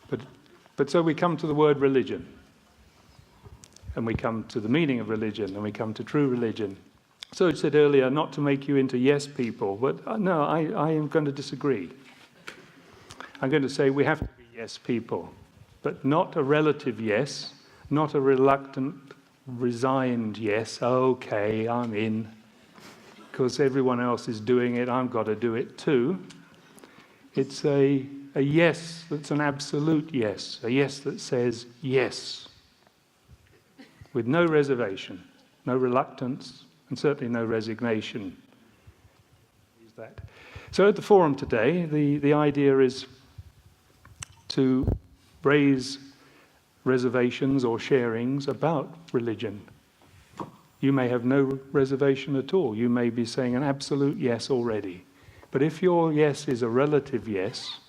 But so we come to the word religion, and we come to the meaning of religion, and we come to true religion. So I said earlier, not to make you into yes people, but no, I am going to disagree. I'm going to say we have to be yes people, but not a relative yes, not a reluctant, resigned yes, okay, I'm in, because everyone else is doing it, I've got to do it too. It's a yes that's an absolute yes, a yes that says yes, with no reservation, no reluctance, and certainly no resignation. So at the forum today, the idea is to raise reservations or sharings about religion. You may have no reservation at all. You may be saying an absolute yes already. But if your yes is a relative yes,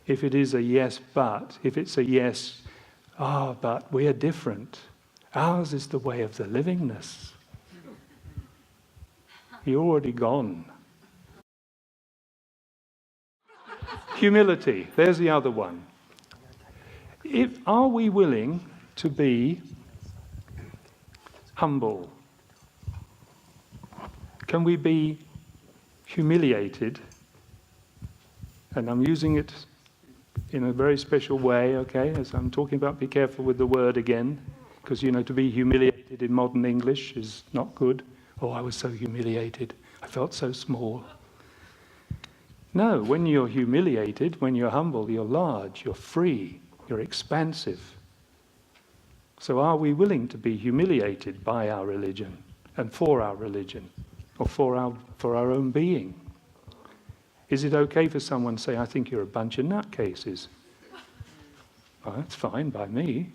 if it is a yes but, if it's a yes, but we are different. Ours is the way of the livingness. You're already gone. Humility, there's the other one. Are we willing to be humble? Can we be humiliated? And I'm using it in a very special way, okay, as I'm talking about, be careful with the word again, because, to be humiliated in modern English is not good. Oh, I was so humiliated. I felt so small. No, when you're humiliated, when you're humble, you're large, you're free, you're expansive. So are we willing to be humiliated by our religion and for our religion or for our own being? Is it okay for someone to say, I think you're a bunch of nutcases? Well, that's fine by me.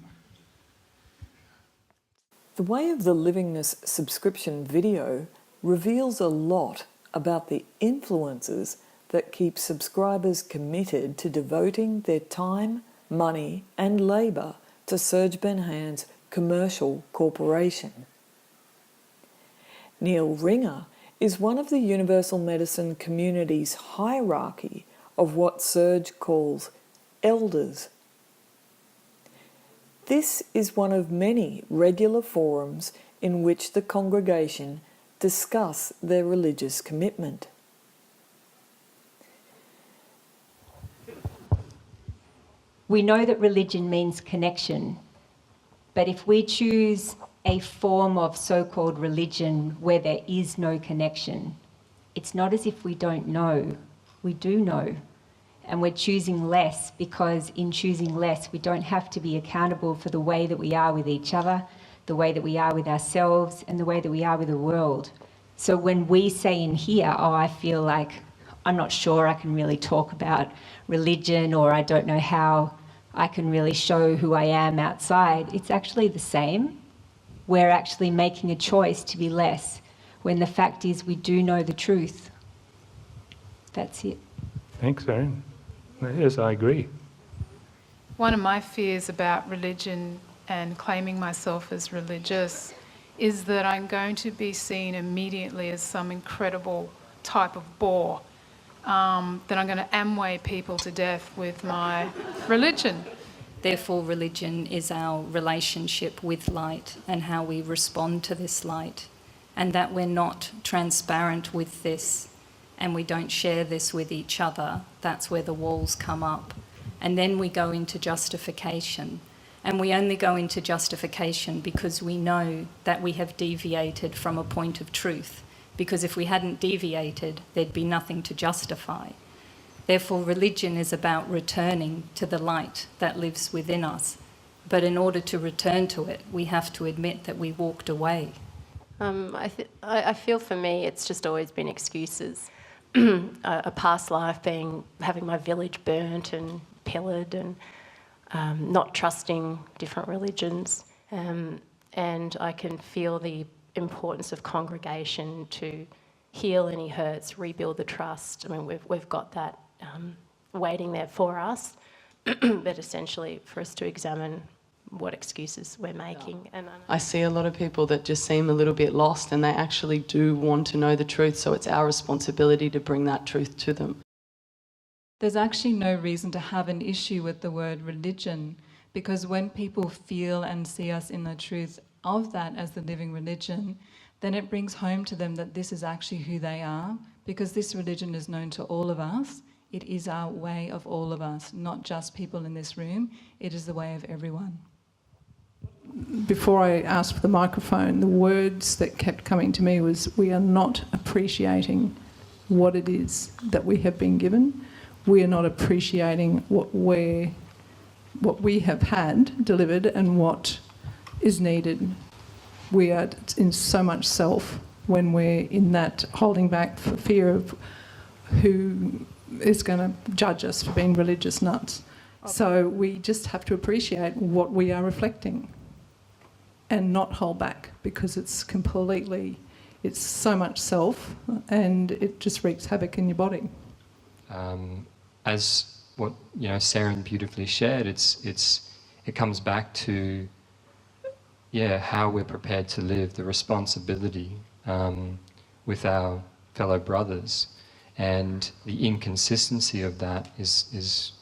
The Way of the Livingness subscription video reveals a lot about the influences that keep subscribers committed to devoting their time, money and labour to Serge Benhayon's commercial corporation. Neil Ringer is one of the Universal Medicine community's hierarchy of what Serge calls elders. This is one of many regular forums in which the congregation discuss their religious commitment. We know that religion means connection, but if we choose a form of so-called religion where there is no connection, it's not as if we don't know. We do know. And we're choosing less because in choosing less, we don't have to be accountable for the way that we are with each other, the way that we are with ourselves, and the way that we are with the world. So when we say in here, I feel like I'm not sure I can really talk about religion, or I don't know how I can really show who I am outside, it's actually the same. We're actually making a choice to be less, when the fact is we do know the truth. That's it. Thanks, Erin. Yes, I agree. One of my fears about religion and claiming myself as religious is that I'm going to be seen immediately as some incredible type of bore, that I'm going to Amway people to death with my religion. Therefore, religion is our relationship with light and how we respond to this light, and that we're not transparent with this and we don't share this with each other. That's where the walls come up. And then we go into justification. And we only go into justification because we know that we have deviated from a point of truth. Because if we hadn't deviated, there'd be nothing to justify. Therefore, religion is about returning to the light that lives within us. But in order to return to it, we have to admit that we walked away. I feel for me it's just always been excuses. A past life having my village burnt and pillared, and not trusting different religions. And I can feel the importance of congregation to heal any hurts, rebuild the trust. I mean, we've got that waiting there for us, but essentially for us to examine what excuses we're making. And I see a lot of people that just seem a little bit lost, and they actually do want to know the truth, so it's our responsibility to bring that truth to them. There's actually no reason to have an issue with the word religion, because when people feel and see us in the truth of that as the living religion, then it brings home to them that this is actually who they are, because this religion is known to all of us. It is our way of all of us, not just people in this room. It is the way of everyone. Before I asked for the microphone, the words that kept coming to me was, we are not appreciating what it is that we have been given. We are not appreciating what we have had delivered and what is needed. We are in so much self when we're in that holding back for fear of who is going to judge us for being religious nuts. So we just have to appreciate what we are reflecting and not hold back, because it's so much self and it just wreaks havoc in your body. As what Saren beautifully shared, it comes back to how we're prepared to live, the responsibility with our fellow brothers, and the inconsistency of that is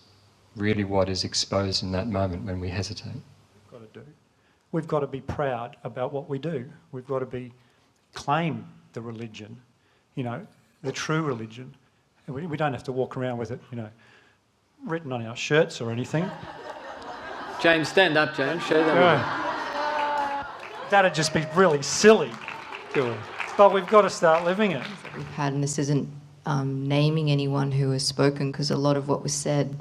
really what is exposed in that moment when we hesitate. We've got to be proud about what we do. We've got to claim the religion, the true religion. We don't have to walk around with it, written on our shirts or anything. James, stand up, James. Show that. That'd just be really silly. But we've got to start living it. We've had, and this isn't naming anyone who has spoken, because a lot of what was said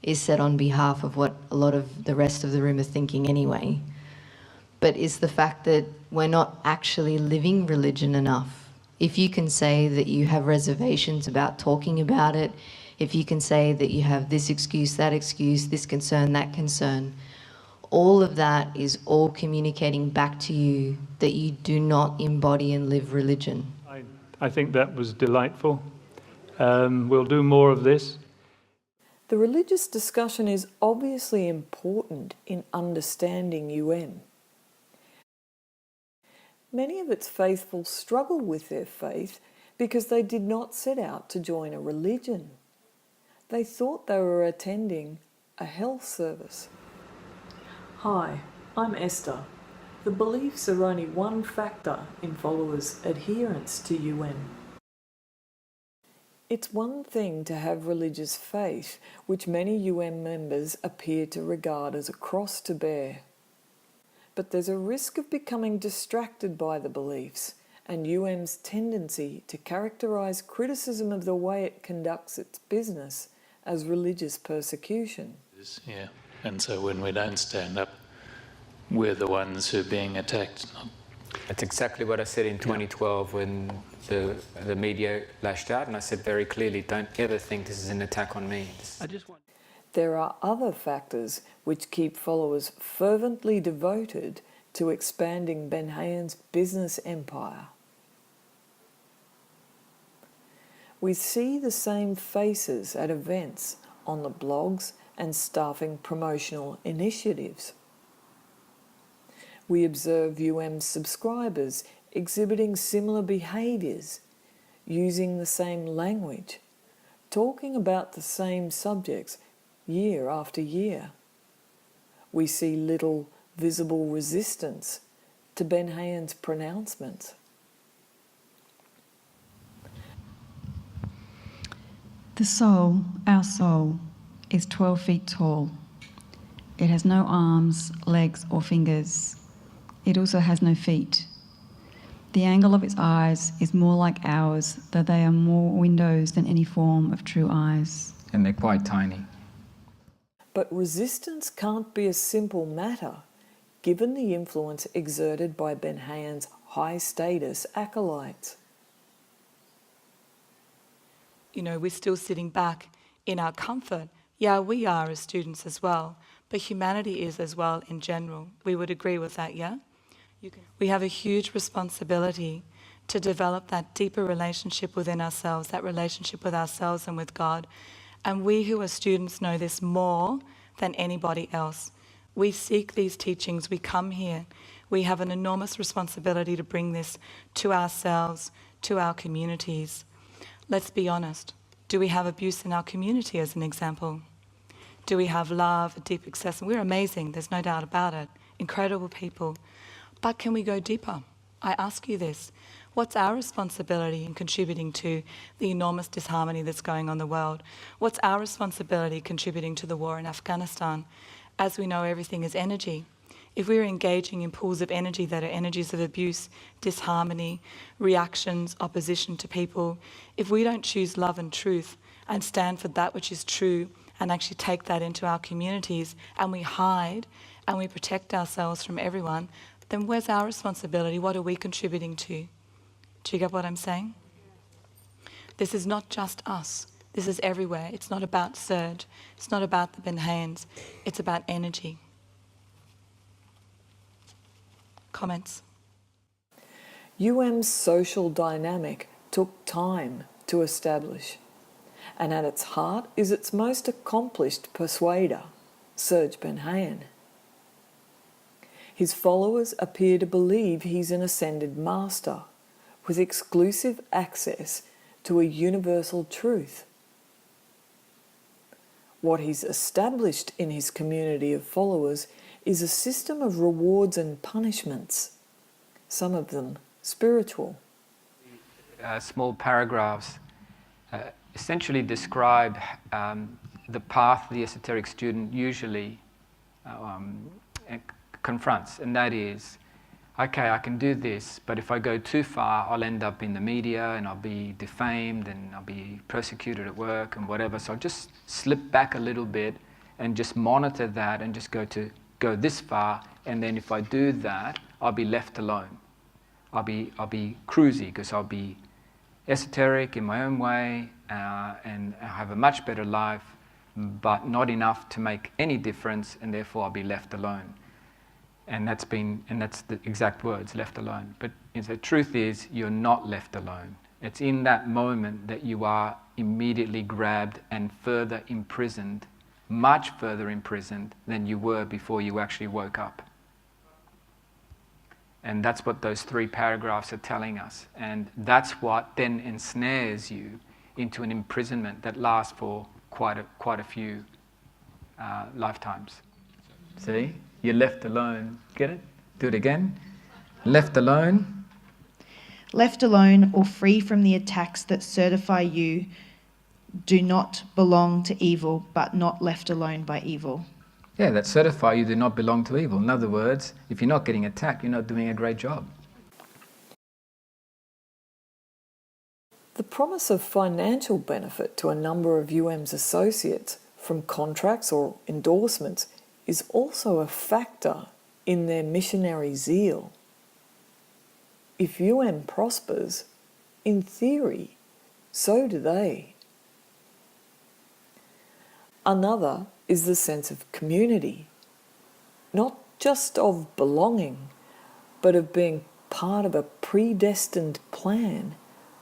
is said on behalf of what a lot of the rest of the room are thinking anyway. But is the fact that we're not actually living religion enough. If you can say that you have reservations about talking about it, if you can say that you have this excuse, this concern, that concern, all of that is all communicating back to you that you do not embody and live religion. I think that was delightful. We'll do more of this. The religious discussion is obviously important in understanding UN. Many of its faithful struggle with their faith because they did not set out to join a religion. They thought they were attending a health service. Hi, I'm Esther. The beliefs are only one factor in followers' adherence to UN. It's one thing to have religious faith, which many UN members appear to regard as a cross to bear. But there's a risk of becoming distracted by the beliefs and UM's tendency to characterise criticism of the way it conducts its business as religious persecution. Yeah, and so when we don't stand up, we're the ones who are being attacked. That's exactly what I said in 2012 when the media lashed out, and I said very clearly, don't ever think this is an attack on me. There are other factors which keep followers fervently devoted to expanding Benhayon's business empire. We see the same faces at events, on the blogs and staffing promotional initiatives. We observe UM subscribers exhibiting similar behaviours, using the same language, talking about the same subjects year after year. We see little visible resistance to Benhayon's pronouncements. The soul, our soul, is 12 feet tall. It has no arms, legs or fingers. It also has no feet. The angle of its eyes is more like ours, though they are more windows than any form of true eyes. And they're quite tiny. But resistance can't be a simple matter, given the influence exerted by Benhayon's high-status acolytes. We're still sitting back in our comfort. Yeah, we are as students as well, but humanity is as well in general. We would agree with that, yeah? We have a huge responsibility to develop that deeper relationship within ourselves, that relationship with ourselves and with God. And we who are students know this more than anybody else. We seek these teachings, we come here. We have an enormous responsibility to bring this to ourselves, to our communities. Let's be honest, Do we have abuse in our community, as an example? Do we have love, a deep acceptance? We're amazing, there's no doubt about it. Incredible people. But can we go deeper? I ask you this. What's our responsibility in contributing to the enormous disharmony that's going on in the world? What's our responsibility contributing to the war in Afghanistan? As we know, everything is energy. If we're engaging in pools of energy that are energies of abuse, disharmony, reactions, opposition to people, if we don't choose love and truth and stand for that which is true and actually take that into our communities, and we hide and we protect ourselves from everyone, then where's our responsibility? What are we contributing to? Do you get what I'm saying? This is not just us. This is everywhere. It's not about Serge. It's not about the Benhayons. It's about energy. Comments? UM's social dynamic took time to establish, and at its heart is its most accomplished persuader, Serge Benhayon. His followers appear to believe he's an ascended master with exclusive access to a universal truth. What he's established in his community of followers is a system of rewards and punishments, some of them spiritual. Small paragraphs essentially describe the path the esoteric student usually confronts, and that is, okay, I can do this, but if I go too far, I'll end up in the media and I'll be defamed and I'll be persecuted at work and whatever. So I'll just slip back a little bit and just monitor that and just go this far, and then if I do that, I'll be left alone. I'll be cruisy because I'll be esoteric in my own way and I'll have a much better life, but not enough to make any difference, and therefore I'll be left alone. And that's the exact words, left alone. But the truth is, you're not left alone. It's in that moment that you are immediately grabbed and further imprisoned, much further imprisoned than you were before you actually woke up. And that's what those 3 paragraphs are telling us. And that's what then ensnares you into an imprisonment that lasts for quite a few lifetimes. See? You're left alone. Get it? Do it again. Left alone. Left alone or free from the attacks that certify you do not belong to evil, but not left alone by evil. Yeah, that certify you do not belong to evil. In other words, if you're not getting attacked, you're not doing a great job. The promise of financial benefit to a number of UM's associates from contracts or endorsements is also a factor in their missionary zeal. If UM prospers, in theory, so do they. Another is the sense of community, not just of belonging, but of being part of a predestined plan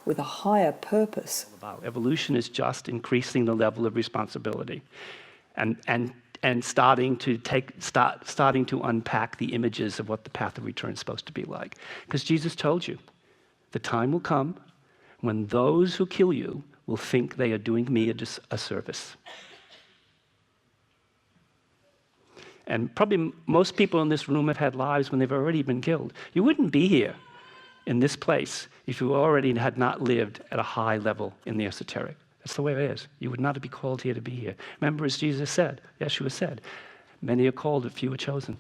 with a higher purpose. Evolution is just increasing the level of responsibility and starting to unpack the images of what the path of return is supposed to be like. Because Jesus told you, the time will come when those who kill you will think they are doing me a service. And probably most people in this room have had lives when they've already been killed. You wouldn't be here in this place if you already had not lived at a high level in the esoteric. That's the way it is. You would not be called here to be here. Remember, as Jesus said, Yeshua said, many are called, but few are chosen.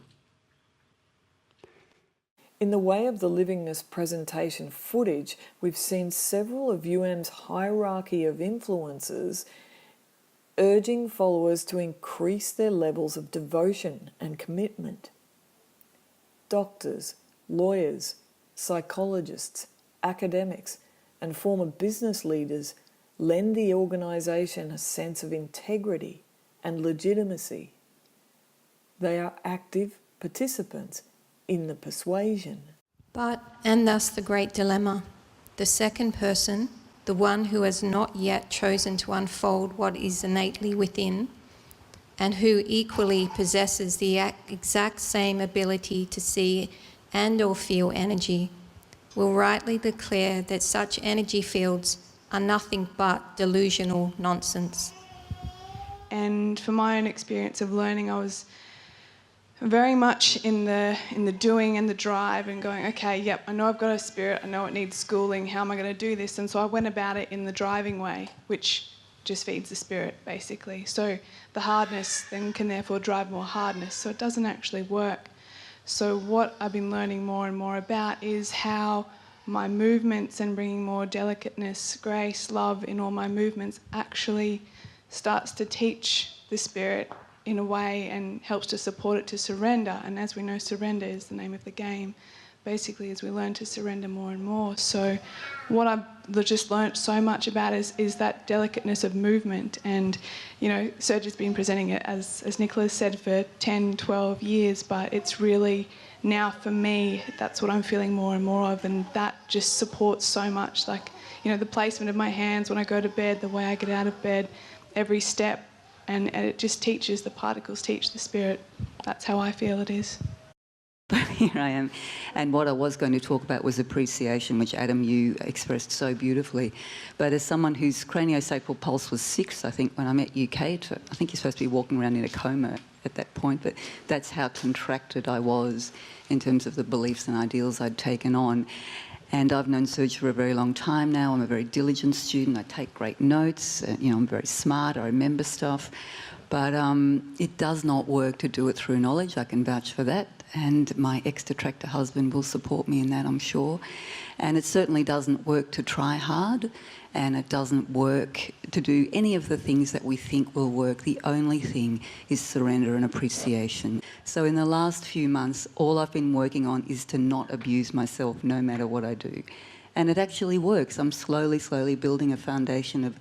In the way of the Livingness presentation footage, we've seen several of UM's hierarchy of influences urging followers to increase their levels of devotion and commitment. Doctors, lawyers, psychologists, academics, and former business leaders lend the organisation a sense of integrity and legitimacy. They are active participants in the persuasion. But, and thus the great dilemma, the second person, the one who has not yet chosen to unfold what is innately within, and who equally possesses the exact same ability to see and or feel energy, will rightly declare that such energy fields are nothing but delusional nonsense. And for my own experience of learning, I was very much in the doing and the drive and going, okay, yep, I know I've got a spirit, I know it needs schooling, how am I going to do this? And so I went about it in the driving way, which just feeds the spirit, basically. So the hardness then can therefore drive more hardness, so it doesn't actually work. So what I've been learning more and more about is how my movements and bringing more delicateness, grace, love in all my movements actually starts to teach the spirit in a way and helps to support it to surrender. And as we know, surrender is the name of the game, basically, as we learn to surrender more and more. So what I've just learnt so much about is that delicateness of movement. And, you know, Serge has been presenting it, as Nicholas said, for 10, 12 years, but it's really now for me, that's what I'm feeling more and more of, and that just supports so much. Like, you know, the placement of my hands when I go to bed, the way I get out of bed, every step, and it just teaches, the particles teach the spirit. That's how I feel it is. But here I am. And what I was going to talk about was appreciation, which, Adam, you expressed so beautifully. But as someone whose craniosacral pulse was 6, I think, when I met you, Kate, I think you're supposed to be walking around in a coma at that point, but that's how contracted I was in terms of the beliefs and ideals I'd taken on. And I've known Serge for a very long time now. I'm a very diligent student. I take great notes. You know, I'm very smart. I remember stuff. But it does not work to do it through knowledge. I can vouch for that. And my ex-detractor husband will support me in that, I'm sure. And it certainly doesn't work to try hard. And it doesn't work to do any of the things that we think will work. The only thing is surrender and appreciation. So in the last few months, all I've been working on is to not abuse myself no matter what I do. And it actually works. I'm slowly, slowly building a foundation of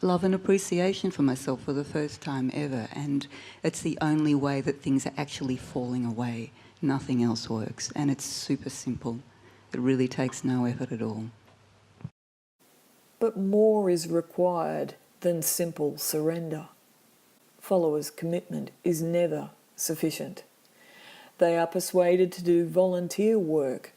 love and appreciation for myself for the first time ever. And it's the only way that things are actually falling away. Nothing else works. And it's super simple. It really takes no effort at all. But more is required than simple surrender. Followers' commitment is never sufficient. They are persuaded to do volunteer work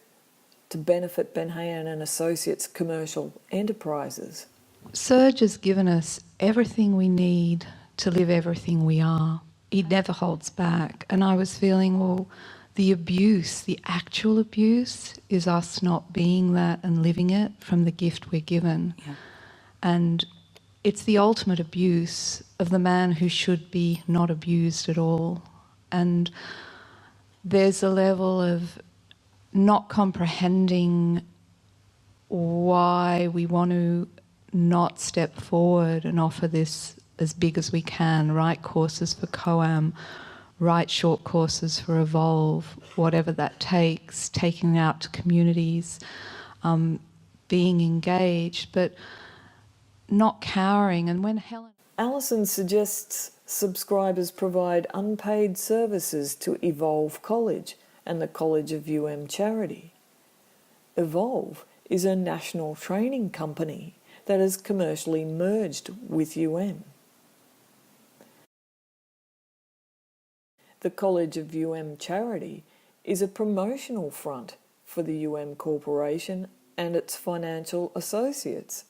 to benefit Benhayon and Associates commercial enterprises. Serge has given us everything we need to live everything we are. He never holds back. And I was feeling, well, the abuse, the actual abuse, is us not being that and living it from the gift we're given. Yeah. And it's the ultimate abuse of the man who should be not abused at all. And there's a level of not comprehending why we want to not step forward and offer this as big as we can, write courses for COAM, write short courses for Evolve, whatever that takes, taking it out to communities, being engaged, but not cowering. And when Alison suggests subscribers provide unpaid services to Evolve College and the College of charity. Evolve is a national training company that is commercially merged with The College of charity is a promotional front for the Corporation and its financial associates.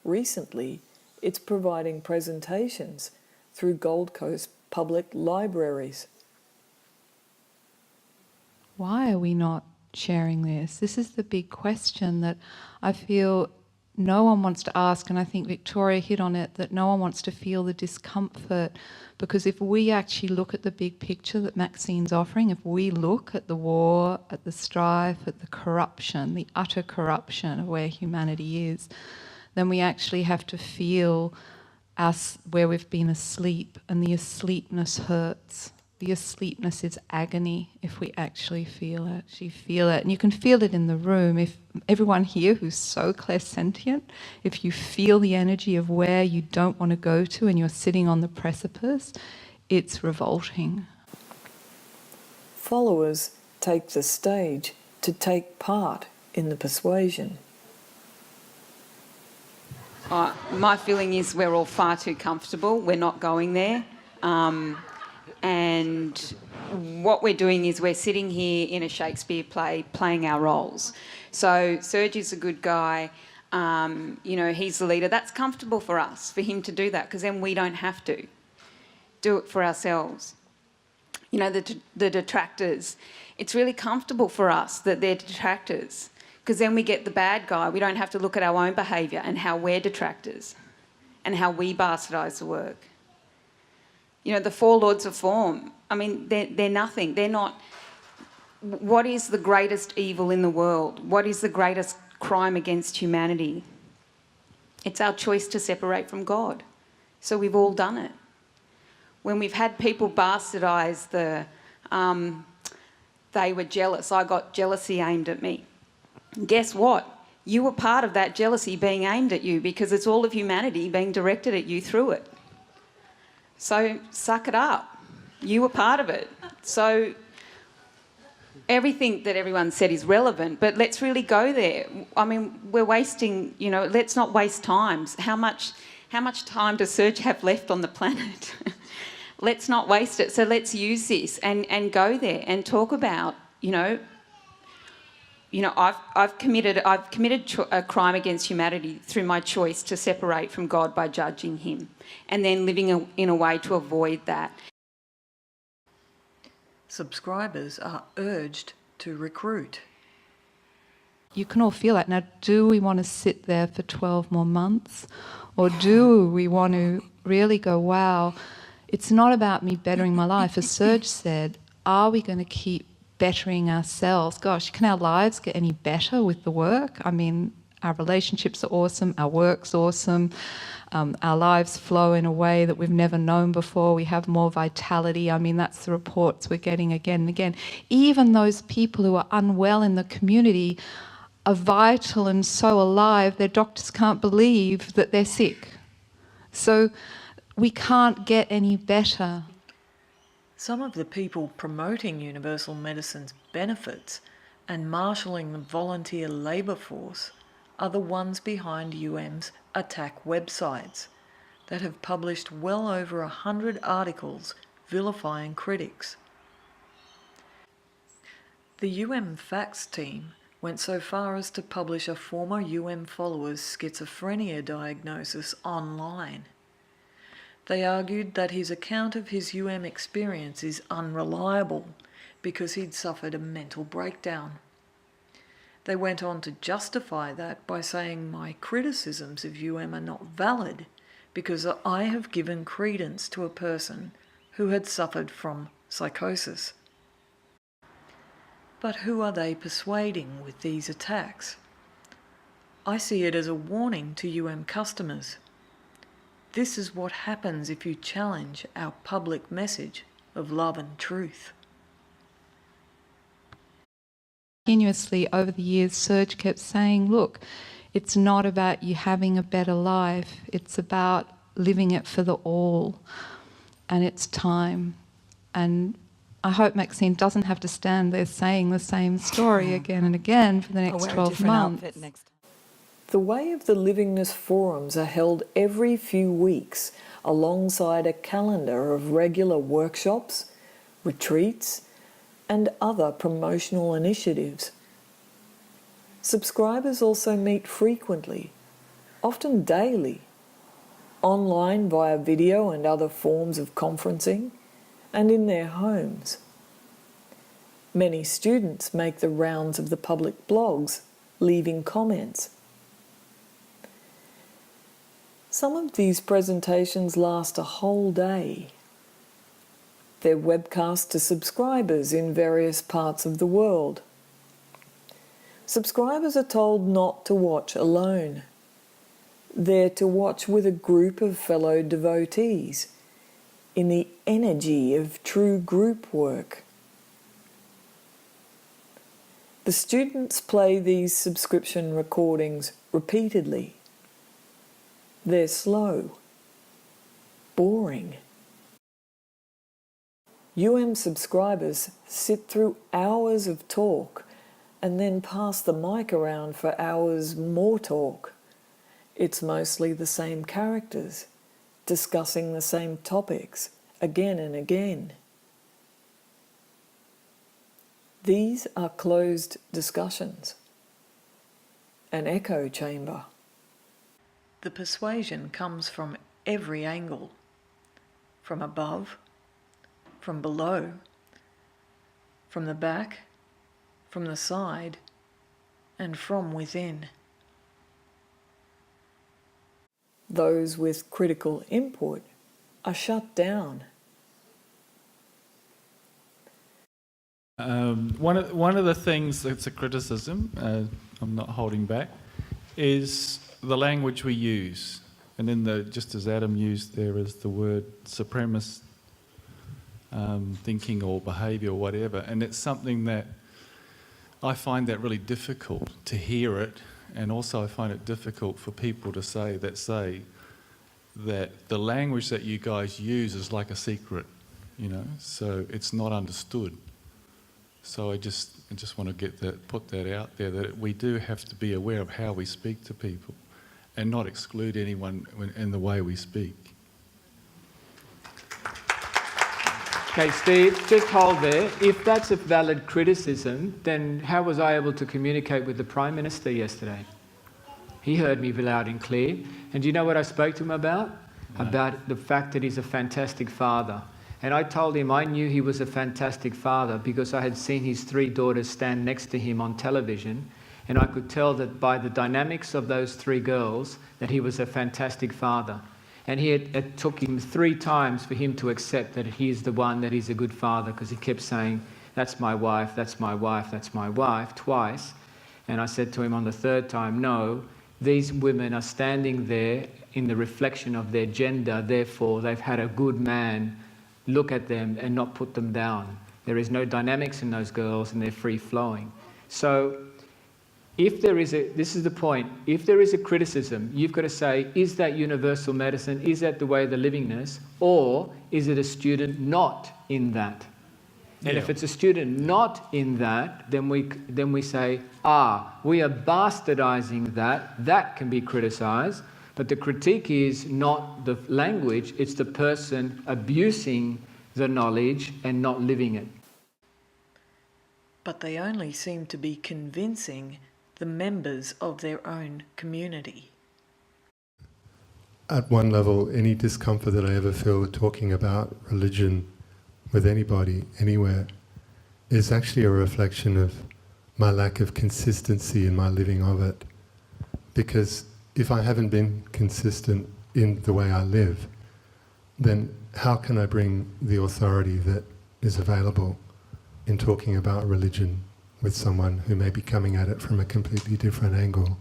Recently, it's providing presentations through Gold Coast public libraries. Why are we not sharing this? This is the big question that I feel no one wants to ask, and I think Victoria hit on it, that no one wants to feel the discomfort, because if we actually look at the big picture that Maxine's offering, if we look at the war, at the strife, at the corruption, the utter corruption of where humanity is, then we actually have to feel us where we've been asleep, and the asleepness hurts. The asleepness is agony if we actually feel it. You feel it, and you can feel it in the room. If everyone here who's so clairsentient, if you feel the energy of where you don't want to go to and you're sitting on the precipice, it's revolting. Followers take the stage to take part in the persuasion. My feeling is we're all far too comfortable. We're not going there. And what we're doing is we're sitting here in a Shakespeare play playing our roles. So Serge is a good guy. You know, he's the leader. That's comfortable for us, for him to do that, because then we don't have to do it for ourselves. You know, the detractors, it's really comfortable for us that they're detractors, because then we get the bad guy. We don't have to look at our own behaviour and how we're detractors and how we bastardise the work. You know, the four lords of form, I mean, they're nothing. They're not... What is the greatest evil in the world? What is the greatest crime against humanity? It's our choice to separate from God. So we've all done it. When we've had people bastardise the... they were jealous. I got jealousy aimed at me. Guess what? You were part of that jealousy being aimed at you, because it's all of humanity being directed at you through it. So suck it up. You were part of it. So everything that everyone said is relevant, but let's really go there. I mean, we're wasting, you know, let's not waste time. How much time does Serge have left on the planet? Let's not waste it. So let's use this and go there and talk about, you know, I've committed a crime against humanity through my choice to separate from God by judging him, and then living in a way to avoid that. Subscribers are urged to recruit. You can all feel that. Now, do we want to sit there for 12 more months? Or do we want to really go, wow, it's not about me bettering my life. As Serge said, are we going to keep bettering ourselves? Gosh, can our lives get any better with the work? I mean, our relationships are awesome, our work's awesome, our lives flow in a way that we've never known before, we have more vitality. I mean, that's the reports we're getting again and again. Even those people who are unwell in the community are vital and so alive, their doctors can't believe that they're sick. So we can't get any better. Some of the people promoting universal medicine's benefits and marshalling the volunteer labour force are the ones behind UM's attack websites that have published well over 100 articles vilifying critics. The Facts team went so far as to publish a former follower's schizophrenia diagnosis online. They argued that his account of his experience is unreliable because he'd suffered a mental breakdown. They went on to justify that by saying my criticisms of are not valid because I have given credence to a person who had suffered from psychosis. But who are they persuading with these attacks? I see it as a warning to customers. This is what happens if you challenge our public message of love and truth. Continuously over the years, Serge kept saying, look, it's not about you having a better life, it's about living it for the all, and it's time. And I hope Maxine doesn't have to stand there saying the same story again and again for the next 12 months. The Way of the Livingness forums are held every few weeks alongside a calendar of regular workshops, retreats, and other promotional initiatives. Subscribers also meet frequently, often daily, online via video and other forms of conferencing, and in their homes. Many students make the rounds of the public blogs, leaving comments. Some of these presentations last a whole day. They're webcast to subscribers in various parts of the world. Subscribers are told not to watch alone. They're to watch with a group of fellow devotees in the energy of true group work. The students play these subscription recordings repeatedly. They're slow, boring. subscribers sit through hours of talk and then pass the mic around for hours more talk. It's mostly the same characters, discussing the same topics again and again. These are closed discussions, an echo chamber. The persuasion comes from every angle, from above, from below, from the back, from the side, and from within. Those with critical input are shut down. One of the things that's a criticism, I'm not holding back, is the language we use. And in the, just as Adam used, there is the word supremacist thinking or behaviour or whatever. And it's something that I find that really difficult to hear it, and also I find it difficult for people to say that the language that you guys use is like a secret, you know, so it's not understood. So I just want to put that out there, that we do have to be aware of how we speak to people and not exclude anyone in the way we speak. Okay, Steve, just hold there. If that's a valid criticism, then how was I able to communicate with the Prime Minister yesterday? He heard me loud and clear. And do you know what I spoke to him about? No. About the fact that he's a fantastic father. And I told him I knew he was a fantastic father because I had seen his 3 daughters stand next to him on television, and I could tell that by the dynamics of those 3 girls that he was a fantastic father. And it took him 3 times for him to accept that he's the one, that he's a good father, because he kept saying, that's my wife, that's my wife, that's my wife, twice. And I said to him on the 3rd time, no, these women are standing there in the reflection of their gender, therefore they've had a good man look at them and not put them down. There is no dynamics in those girls and they're free-flowing. So if there is this is the point, if there is a criticism, you've got to say, is that universal medicine? Is that the way of the livingness? Or is it a student not in that? And if it's a student not in that, then we say, we are bastardizing that. That can be criticized. But the critique is not the language, it's the person abusing the knowledge and not living it. But they only seem to be convincing the members of their own community. At one level, any discomfort that I ever feel talking about religion with anybody, anywhere, is actually a reflection of my lack of consistency in my living of it. Because if I haven't been consistent in the way I live, then how can I bring the authority that is available in talking about religion with someone who may be coming at it from a completely different angle,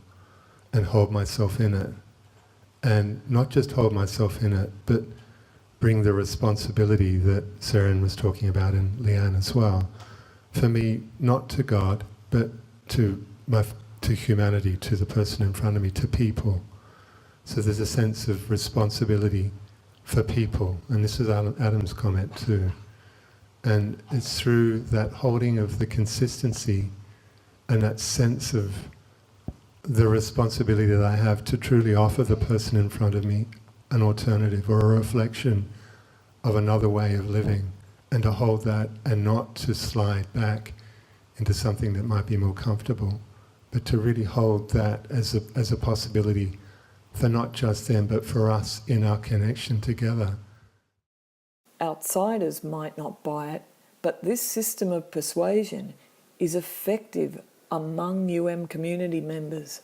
and hold myself in it? And not just hold myself in it, but bring the responsibility that Seren was talking about, and Leanne as well, for me, not to God, but to humanity, to the person in front of me, to people. So there's a sense of responsibility for people, and this is Adam's comment too. And it's through that holding of the consistency and that sense of the responsibility that I have to truly offer the person in front of me an alternative or a reflection of another way of living, and to hold that and not to slide back into something that might be more comfortable, but to really hold that as a possibility for not just them, but for us in our connection together. Outsiders might not buy it, but this system of persuasion is effective among community members.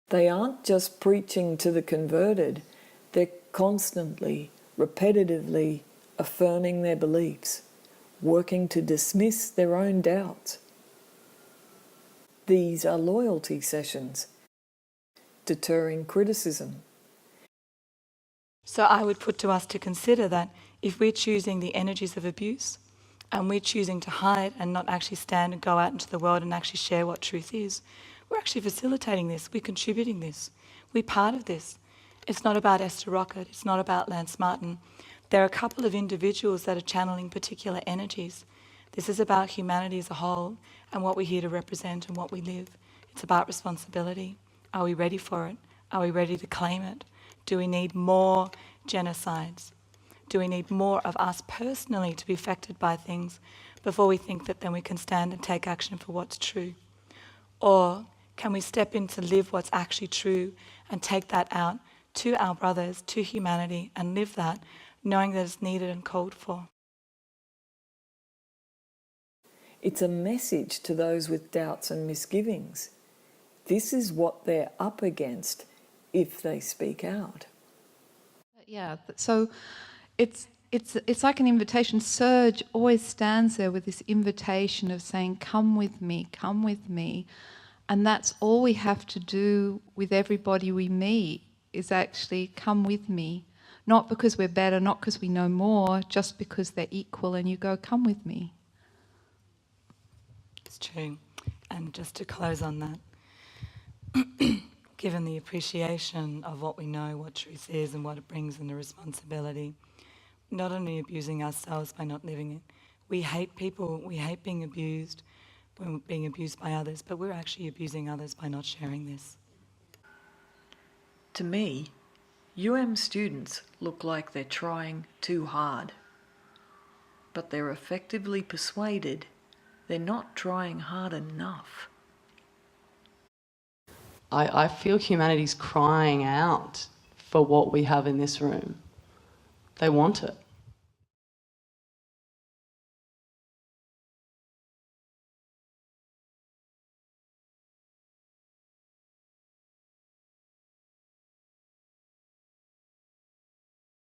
They aren't just preaching to the converted, they're constantly, repetitively affirming their beliefs, working to dismiss their own doubts. These are loyalty sessions, deterring criticism. So I would put to us to consider that if we're choosing the energies of abuse and we're choosing to hide and not actually stand and go out into the world and actually share what truth is, we're actually facilitating this, we're contributing this, we're part of this. It's not about Esther Rockett, it's not about Lance Martin. There are a couple of individuals that are channeling particular energies. This is about humanity as a whole and what we're here to represent and what we live. It's about responsibility. Are we ready for it? Are we ready to claim it? Do we need more genocides? Do we need more of us personally to be affected by things before we think that then we can stand and take action for what's true? Or Can we step in to live what's actually true and take that out to our brothers, to humanity, and live that, knowing that it's needed and called for? It's a message to those with doubts and misgivings. This is what they're up against if they speak out. Yeah, so it's like an invitation. Serge always stands there with this invitation of saying, come with me, come with me. And that's all we have to do with everybody we meet, is actually come with me. Not because we're better, not because we know more, just because they're equal, and you go, come with me. It's true. And just to close on that, given the appreciation of what we know, what truth is and what it brings, and the responsibility, not only abusing ourselves by not living it, we hate people, we hate being abused when we're being abused by others, but we're actually abusing others by not sharing this. To me, students look like they're trying too hard, but they're effectively persuaded they're not trying hard enough. I feel humanity's crying out for what we have in this room. They want it.